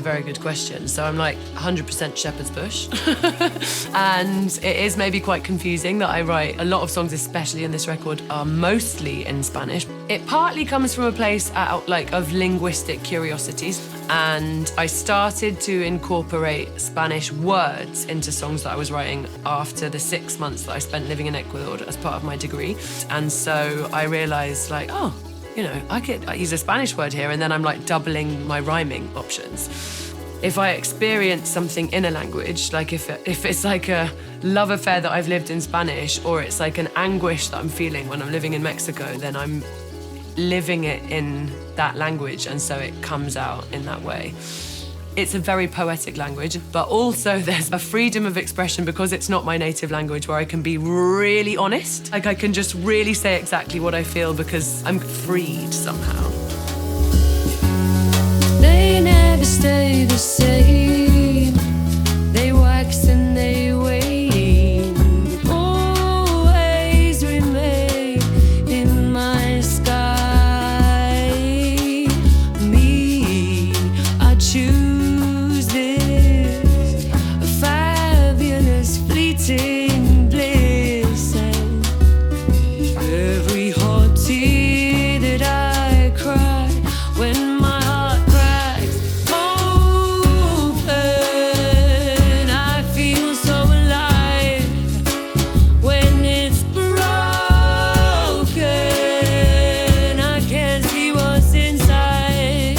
very good question. So I'm like 100% shepherd's bush. And it is maybe quite confusing that I write a lot of songs, especially in this record, are mostly in Spanish. It partly comes from a place of linguistic curiosities. And I started to incorporate Spanish words into songs that I was writing after the 6 months that I spent living in Ecuador as part of my degree. And so I realized I could use a Spanish word here, and then I'm like doubling my rhyming options. If I experience something in a language, like if it's like a love affair that I've lived in Spanish, or it's like an anguish that I'm feeling when I'm living in Mexico, then I'm living it in that language, and so it comes out in that way. It's a very poetic language, but also there's a freedom of expression because it's not my native language where I can be really honest. Like I can just really say exactly what I feel because I'm freed somehow. They never stay the same. They wax and they wane. Always remain in my sky. Me, I choose. Fleeting bliss, and every hot tear that I cry when my heart cracks open, I feel so alive when it's broken. I can't see what's inside.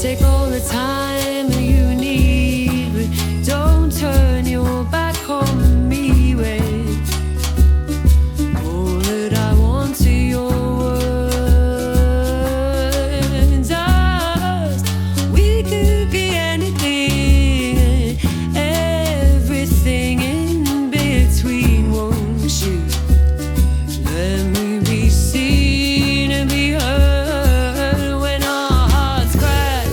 Take all the time you need, but don't turn your back on me. Wait, all that I want to your words. Us, we could be anything, everything in between. Won't you let me be seen and be heard when our hearts crack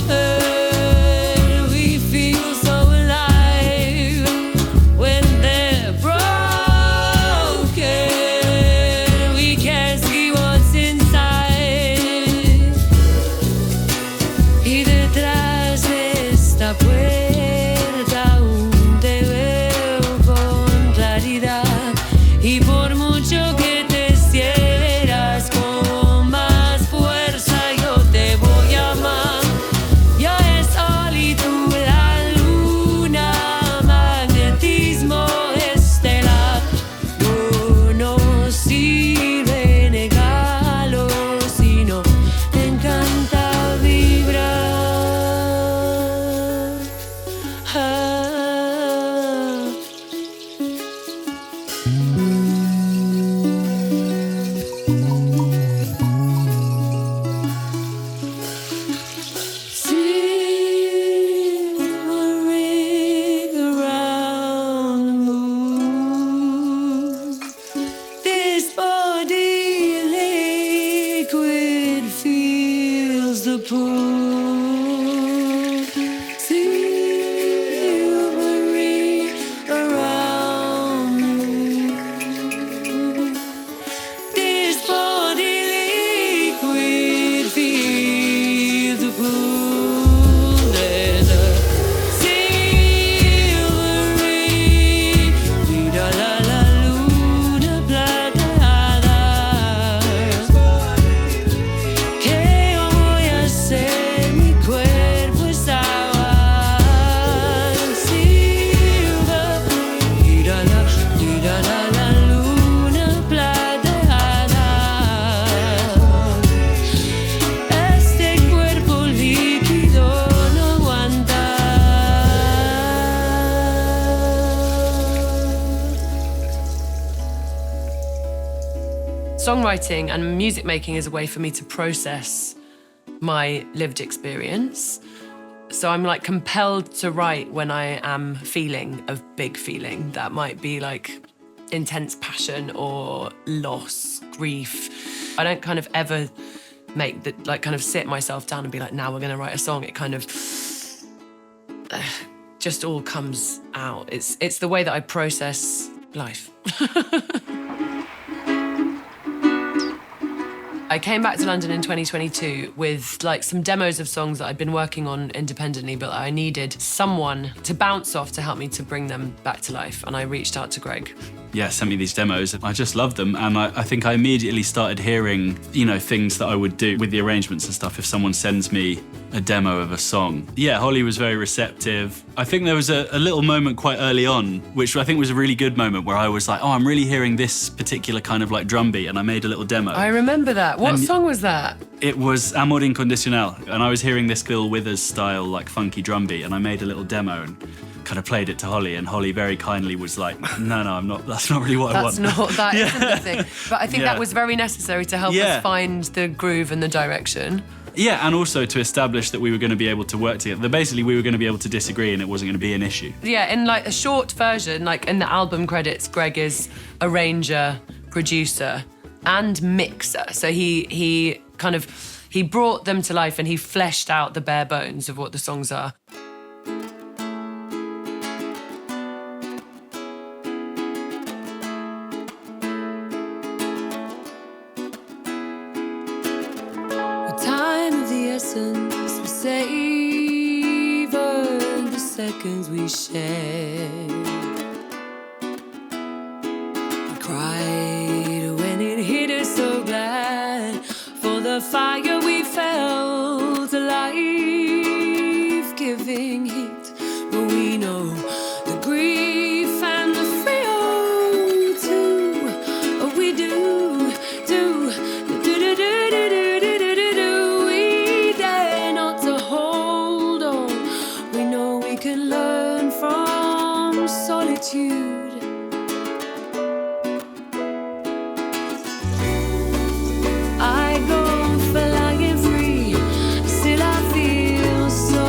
open? We feel so alive when they're broken. We can't see what's inside. Y detrás de esta puerta aún te veo con claridad. Y por mucho que te cierras con más fuerza, yo te voy a amar. Yo el sol y tú la luna, magnetismo estelar. No nos sirve negarlo, sino te encanta vibrar. Silver ring around the moon. This body liquid feels the pull. Silver ring around the moon. This body liquid feels the pull. There's a silver ring, mira la luna plateada. ¿Qué yo voy a hacer? Mi cuerpo es agua. Silver, mira la luna plateada. Este cuerpo líquido no aguanta. Songwriting and music making is a way for me to process my lived experience. So I'm like compelled to write when I am feeling a big feeling that might be like intense passion or loss, grief. I don't kind of ever make the kind of sit myself down and be like, now we're going to write a song. It kind of just all comes out. It's the way that I process life. I came back to London in 2022 with like some demos of songs that I'd been working on independently, but I needed someone to bounce off to help me to bring them back to life. And I reached out to Greg. Yeah, sent me these demos. I just loved them. And I think I immediately started hearing, things that I would do with the arrangements and stuff if someone sends me a demo of a song. Yeah, Holly was very receptive. I think there was a little moment quite early on, which I think was a really good moment, where I was like, I'm really hearing this particular kind of like drum beat, and I made a little demo. I remember that. What song was that? It was Amor Incondicional, and I was hearing this Bill Withers style, like funky drum beat, and I made a little demo and kind of played it to Holly, and Holly very kindly was like, no, I'm not, that's not really what I want. That isn't the thing. But I think that was very necessary to help us find the groove and the direction. Yeah, and also to establish that we were going to be able to work together. Basically, we were going to be able to disagree and it wasn't going to be an issue. Yeah, in like a short version, like in the album credits, Greg is arranger, producer, and mixer. So he brought them to life and he fleshed out the bare bones of what the songs are. We savor the seconds we shared. We cried when it hit us, so glad for the fire we felt, a life-giving heat. But we know the grief and the thrill too. Oh, we do. Solitude. I go flying free, still I feel so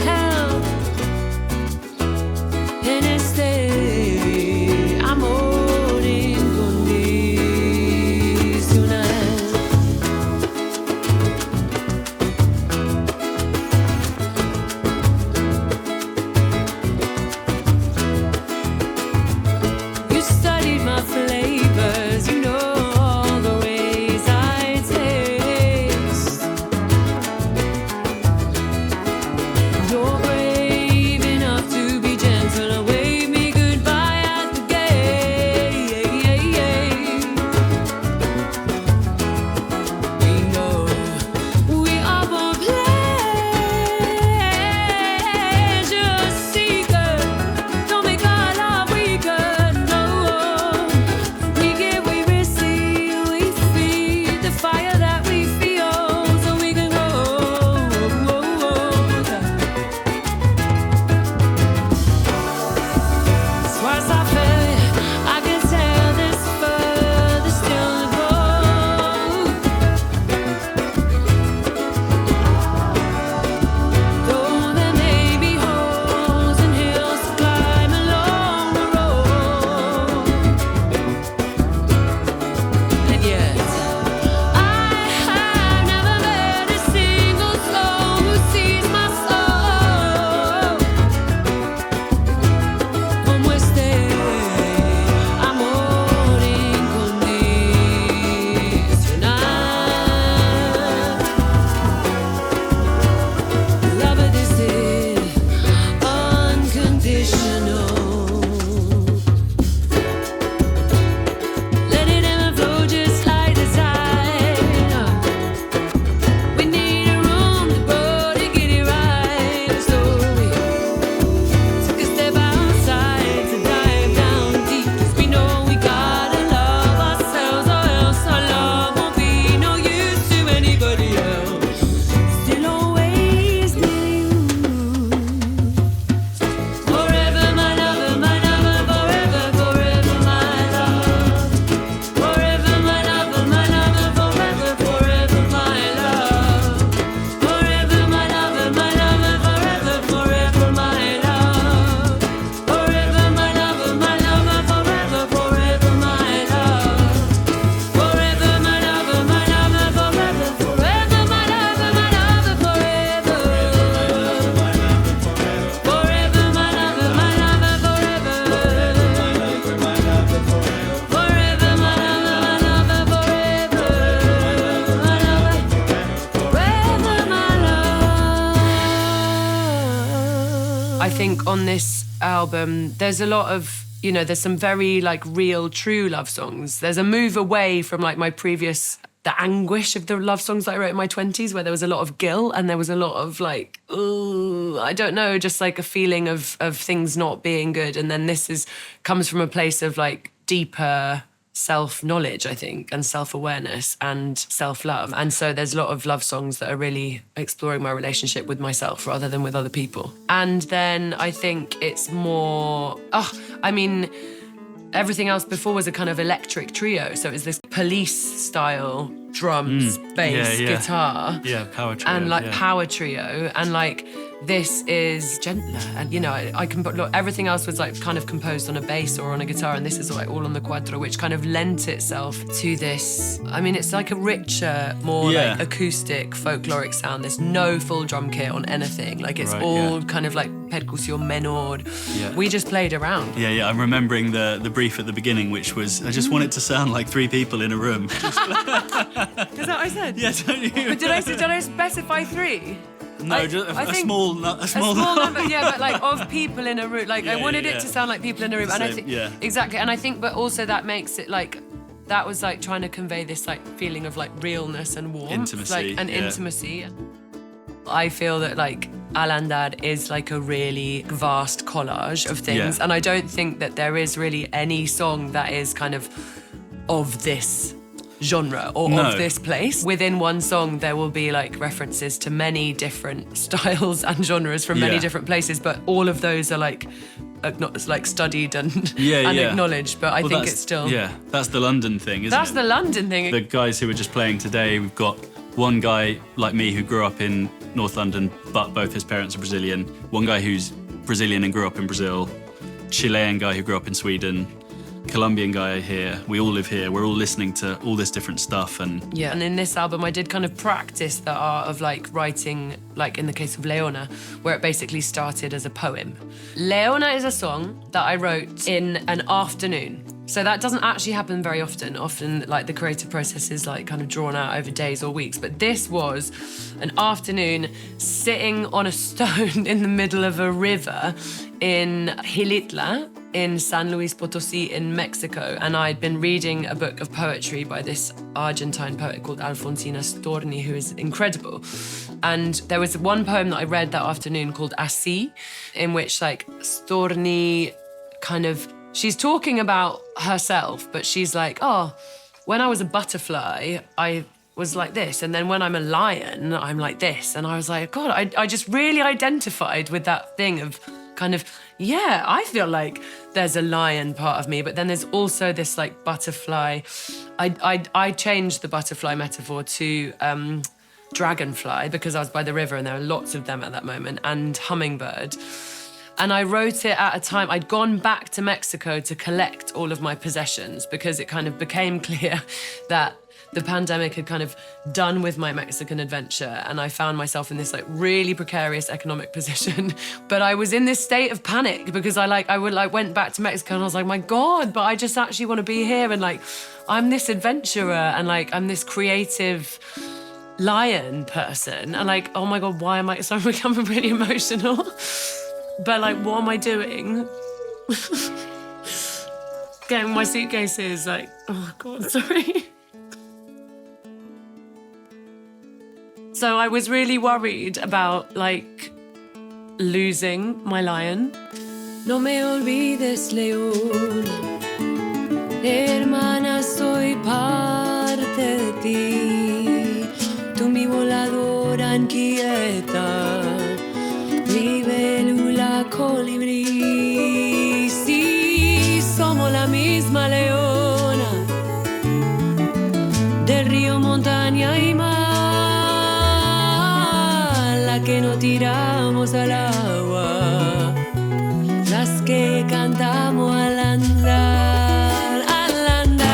held. En este amor incondicional. I think on this album, there's a lot of, there's some very like real, true love songs. There's a move away from like my previous, the anguish of the love songs that I wrote in my 20s, where there was a lot of guilt and there was a lot of like, I don't know, just like a feeling of things not being good. And then this comes from a place of like deeper self-knowledge, I think, and self-awareness and self-love. And so there's a lot of love songs that are really exploring my relationship with myself rather than with other people. And then I think it's more, everything else before was a kind of electric trio. So it was this Police-style drums, bass, guitar. Yeah, power trio. And like power trio. And like this is gentler. And I can put, look, everything else was like kind of composed on a bass or on a guitar. And this is like all on the cuatro, which kind of lent itself to this. I mean, it's like a richer, more like acoustic, folkloric sound. There's no full drum kit on anything. Like it's all kind of like percusión menor. Yeah. We just played around. Yeah. I'm remembering the brief at the beginning, which was, I just want it to sound like 3 people in a room. Is that what I said? Yeah, don't you? Did I specify 3? No, just a small number. Yeah, but like of people in a room. Like I wanted it to sound like people in a room. And I think exactly. And I think, but also that makes it like, that was like trying to convey this like feeling of like realness and warmth, intimacy, intimacy. I feel that like Al Andar is like a really vast collage of things, and I don't think that there is really any song that is kind of this genre or of this place. Within one song there will be like references to many different styles and genres from many different places, but all of those are like studied and acknowledged, but I think it's still that's the London thing, isn't that's it? The London thing. The guys who were just playing today, we've got one guy like me who grew up in North London but both his parents are Brazilian, one guy who's Brazilian and grew up in Brazil, Chilean guy who grew up in Sweden, Colombian guy here. We all live here. We're all listening to all this different stuff. And in this album I did kind of practice the art of like writing, like in the case of Leona, where it basically started as a poem. Leona is a song that I wrote in an afternoon. So that doesn't actually happen very often. Often like the creative process is like kind of drawn out over days or weeks. But this was an afternoon sitting on a stone in the middle of a river in Xilitla, in San Luis Potosí in Mexico, and I'd been reading a book of poetry by this Argentine poet called Alfonsina Storni, who is incredible. And there was one poem that I read that afternoon called Así, in which like Storni kind of, she's talking about herself, but she's like, when I was a butterfly, I was like this, and then when I'm a lion, I'm like this. And I was like, God, I just really identified with that thing of kind of, I feel like there's a lion part of me, but then there's also this like butterfly. I changed the butterfly metaphor to dragonfly because I was by the river and there were lots of them at that moment, and hummingbird. And I wrote it at a time, I'd gone back to Mexico to collect all of my possessions because it kind of became clear that the pandemic had kind of done with my Mexican adventure, and I found myself in this like really precarious economic position. But I was in this state of panic because I went back to Mexico and I was like, my God, but I just actually want to be here, and like I'm this adventurer and like I'm this creative lion person, and like, oh my God, why am I? So I'm becoming really emotional. But like, what am I doing? Getting my suitcases, like, oh God, sorry. So I was really worried about like losing my lion. No me olvides, Leona, hermana, soy parte de ti. Tú mi voladora inquieta, libélula colibrí. Sí, somos la misma leona, del río, montaña y mar, que no tiramos al agua, las que cantamos al andar, al andar.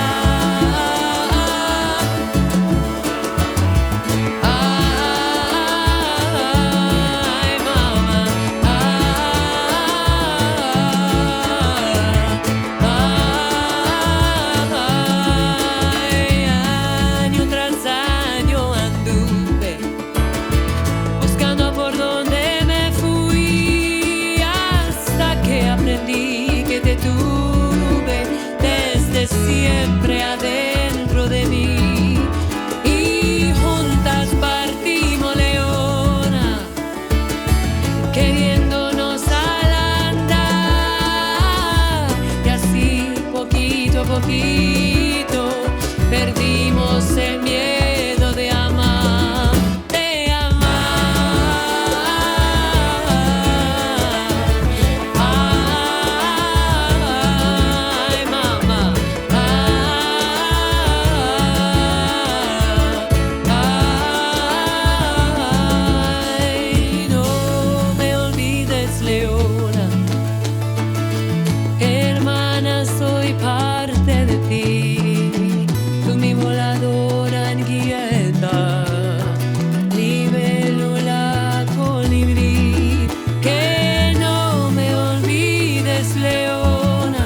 Ay, mamá, ay, año tras año anduve por donde me fui. tuve desde siempre adentro de mí. Y juntas partimos leona, queriéndonos al andar. Y así, poquito a poquito, perdimos el miedo de amar, de amar. Ay, mamá. Ay, no me olvides, leona. Hermana, soy parte de ti. Tú mi voladora inquieta, libélula colibrí. Que no me olvides, leona.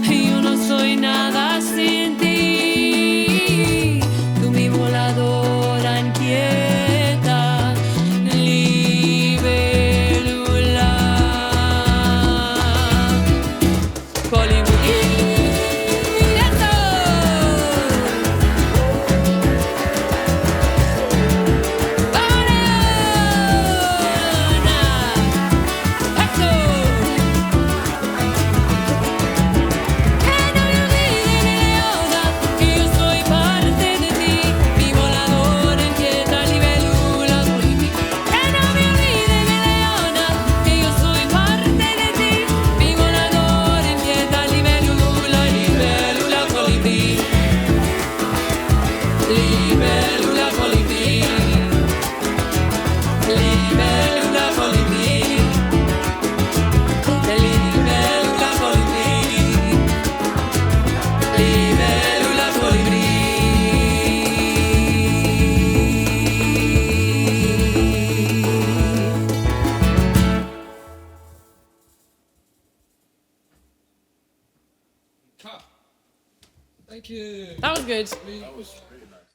Yo no soy nada sin ti. Tú mi voladora inquieta, libélula colibrí. Eso. Libélula colibrí, libélula colibrí, libélula colibrí, libélula colibrí. Thank you. That was good. That was